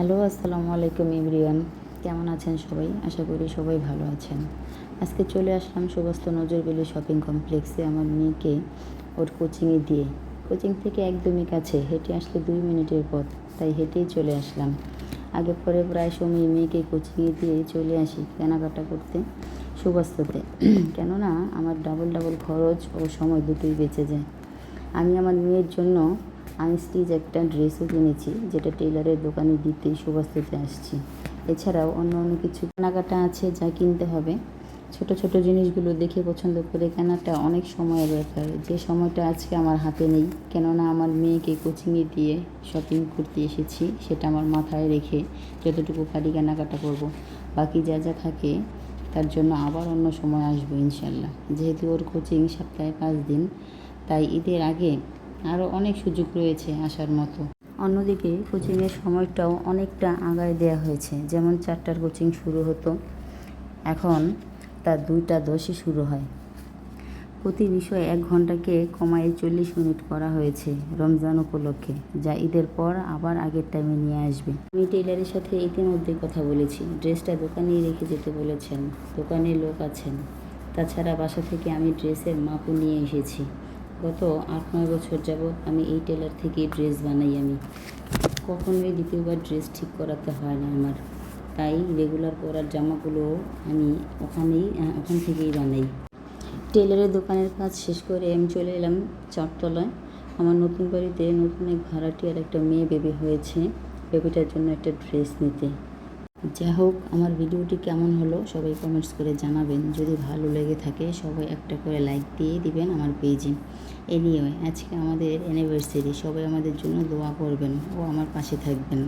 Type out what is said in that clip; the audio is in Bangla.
হ্যালো, আসসালামু আলাইকুম এভরিওয়ান। কেমন আছেন সবাই? আশা করি সবাই ভালো আছেন। আজকে চলে আসলাম সুবাস্ত নজরবেলি শপিং কমপ্লেক্সে আমার মেয়েকে ওর কোচিংয়ে দিয়ে। কোচিং থেকে একদমই কাছে, হেঁটে আসলে 2 মিনিটের পথ, তাই হেঁটেই চলে আসলাম। আগে পরে প্রায় সময় মেয়েকে কোচিংয়ে দিয়ে চলে আসি কেনাকাটা করতে সুবাস্ততে। কেননা আমার ডাবল খরচ ও সময় দুটোই বেঁচে যায়। আমি আমার মেয়ের জন্য আনস্টিচ একটা ড্রেসও কিনেছি, যেটা টেইলারের দোকানে দিতে সুবাস্ততে আসছি। এছাড়াও অন্য কিছু কেনাকাটা আছে যা কিনতে হবে। ছোট ছোট জিনিসগুলো দেখে পছন্দ করে কেনাটা অনেক সময়ের ব্যাপার, যে সময়টা আজকে আমার হাতে নেই। কেননা আমার মেয়েকে কোচিংয়ে দিয়ে শপিং করতে এসেছি, সেটা আমার মাথায় রেখে যতটুকু পারি কেনাকাটা করব। বাকি যা যা থাকে তার জন্য আবার অন্য সময় আসবো ইনশাল্লাহ। যেহেতু ওর কোচিং সপ্তাহে 5 দিন, তাই ঈদের আগে আরও অনেক সুযোগ রয়েছে আসার মতো। অন্যদিকে কোচিংয়ের সময়টাও অনেকটা আগায় দেওয়া হয়েছে। যেমন 4টার কোচিং শুরু হতো, এখন তা 2টা 10-এ শুরু হয়। প্রতি বিষয়ে 1 ঘন্টাকে কমায় 40 মিনিট করা হয়েছে রমজান উপলক্ষে, যা ঈদের পর আবার আগের টাইমে নিয়ে আসবে। আমি টেইলারের সাথে ইতিমধ্যে কথা বলেছি, ড্রেসটা দোকানেই রেখে যেতে বলেছেন, দোকানে লোক আছেন। তাছাড়া বাসা থেকে আমি ড্রেসের মাপও নিয়ে এসেছি। গত 8-9 বছর যাবৎ আমি এই টেলার থেকেই ড্রেস বানাই। আমি কখনোই দ্বিতীয়বার ড্রেস ঠিক করাতে হয় না আমার, তাই রেগুলার পরার জামাগুলো আমি ওখান থেকেই বানাই। টেলারের দোকানের কাজ শেষ করে আমি চলে এলাম 4তলায়। আমার নতুন বাড়িতে নতুন এক ভাড়াটিয়ার একটা মেয়ে বেবি হয়েছে, বেবিটার জন্য একটা ড্রেস নিতে। যা হোক, আমার ভিডিওটি কেমন হলো সবাই কমেন্টস করে জানাবেন। যদি ভালো লেগে থাকে সবাই একটা করে লাইক দিয়ে দিবেন আমার পেজে। এনিওয়ে, আজকে আমাদের অ্যানিভার্সারি, সবাই আমাদের জন্য দোয়া করবেন ও আমার পাশে থাকবেন।